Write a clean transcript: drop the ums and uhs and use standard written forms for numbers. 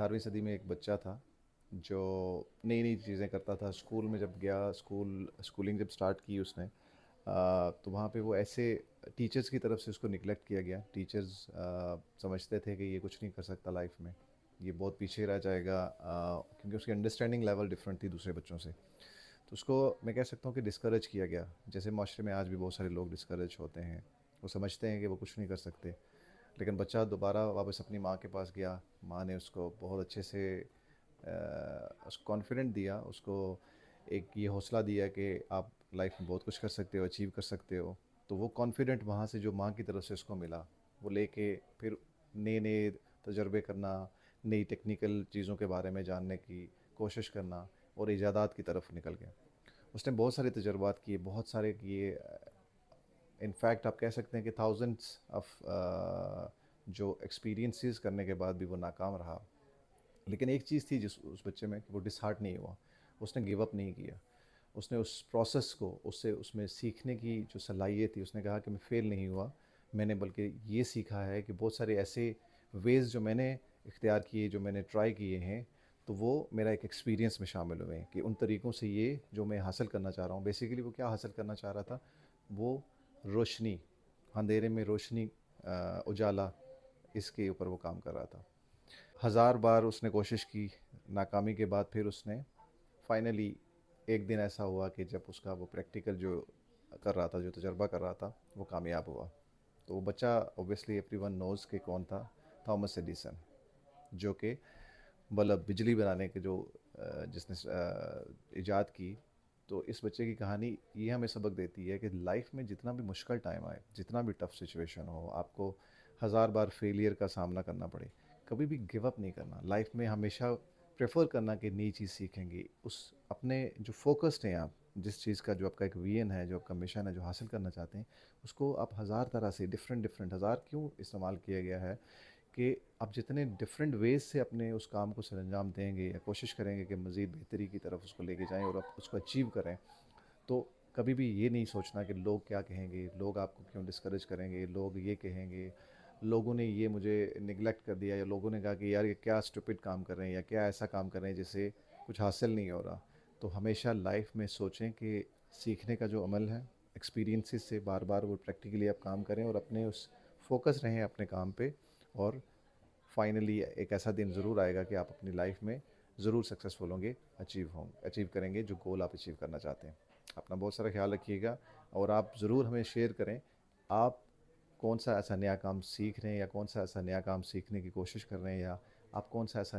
18वीं सदी में एक बच्चा था जो नई-नई चीज़ें करता था। स्कूल में जब गया, स्कूलिंग जब स्टार्ट की उसने तो वहाँ पे वो ऐसे टीचर्स की तरफ से उसको निग्लेक्ट किया गया। टीचर्स समझते थे कि ये कुछ नहीं कर सकता लाइफ में, ये बहुत पीछे रह जाएगा क्योंकि उसकी अंडरस्टैंडिंग लेवल डिफरेंट थी दूसरे बच्चों से। तो उसको मैं कह सकता हूँ कि डिस्करेज किया गया। जैसे माशरे में आज भी बहुत सारे लोग डिस्करेज होते हैं, वो समझते हैं कि वो कुछ नहीं कर सकते। लेकिन बच्चा दोबारा वापस अपनी माँ के पास गया। माँ ने उसको बहुत अच्छे से उसको कॉन्फिडेंट दिया, उसको एक ये हौसला दिया कि आप लाइफ में बहुत कुछ कर सकते हो, अचीव कर सकते हो। तो वो कॉन्फिडेंट वहाँ से जो माँ की तरफ से उसको मिला, वो लेके फिर नए नए तजर्बे करना, नई टेक्निकल चीज़ों के बारे में जानने की कोशिश करना और ईजादात की तरफ निकल गया। उसने बहुत सारे तजर्बात किए, बहुत सारे किए। इनफैक्ट आप कह सकते हैं कि थाउजेंड्स ऑफ जो एक्सपीरियंसेस करने के बाद भी वो नाकाम रहा। लेकिन एक चीज़ थी जिस उस बच्चे में कि वो डिसहार्ट नहीं हुआ, उसने गिव अप नहीं किया। उसने उस प्रोसेस को, उससे उसमें सीखने की जो सलाहियत थी, उसने कहा कि मैं फ़ेल नहीं हुआ। मैंने बल्कि ये सीखा है कि बहुत सारे ऐसे वेज़ जो मैंने इख्तियार किए, जो मैंने ट्राई किए हैं, तो वो मेरा एक एक्सपीरियंस में शामिल हुए हैं कि उन तरीक़ों से ये जो मैं हासिल करना चाह रहा हूँ, बेसिकली वो क्या हासिल करना चाह रहा था, वो रोशनी, अंधेरे में रोशनी, उजाला, इसके ऊपर वो काम कर रहा था। हज़ार बार उसने कोशिश की, नाकामी के बाद फिर उसने फाइनली एक दिन ऐसा हुआ कि जब उसका वो प्रैक्टिकल जो कर रहा था, जो तजर्बा कर रहा था, वो कामयाब हुआ। तो वो बच्चा ऑब्वियसली एवरीवन नोज़ कि कौन था, थॉमस एडिसन, जो कि बल्ब, बिजली बनाने के जो जिसने इजाद की। तो इस बच्चे की कहानी ये हमें सबक देती है कि लाइफ में जितना भी मुश्किल टाइम आए, जितना भी टफ सिचुएशन हो, आपको हज़ार बार फेलियर का सामना करना पड़े, कभी भी गिव अप नहीं करना। लाइफ में हमेशा प्रेफर करना कि नई चीज़ सीखेंगे। उस अपने जो फोकस्ड हैं आप, जिस चीज़ का जो आपका एक विजन है, जो आपका मिशन है, जो हासिल करना चाहते हैं, उसको आप हज़ार तरह से डिफरेंट डिफरेंट, हज़ार क्यों इस्तेमाल किया गया है कि आप जितने डिफरेंट वेज से अपने उस काम को सरअंजाम देंगे या कोशिश करेंगे कि मज़ीद बेहतरी की तरफ उसको लेके जाएं और आप उसको अचीव करें, तो कभी भी ये नहीं सोचना कि लोग क्या कहेंगे, लोग आपको क्यों डिस्करेज करेंगे, लोग ये कहेंगे, लोगों ने ये मुझे निगलेक्ट कर दिया, या लोगों ने कहा कि यार ये क्या स्टूपिड काम कर रहे हैं, या क्या ऐसा काम कर रहे हैं जिससे कुछ हासिल नहीं हो रहा। तो हमेशा लाइफ में सोचें कि सीखने का जो अमल है, एक्सपीरियंसेस से बार बार वो प्रैक्टिकली आप काम करें और अपने उस फोकस रहें अपने काम पे। और फाइनली एक ऐसा दिन ज़रूर आएगा कि आप अपनी लाइफ में ज़रूर सक्सेसफुल होंगे, अचीव करेंगे जो गोल आप अचीव करना चाहते हैं। अपना बहुत सारा ख्याल रखिएगा और आप ज़रूर हमें शेयर करें, आप कौन सा ऐसा नया काम सीख रहे हैं या कौन सा ऐसा नया काम सीखने की कोशिश कर रहे हैं, या आप कौन सा ऐसा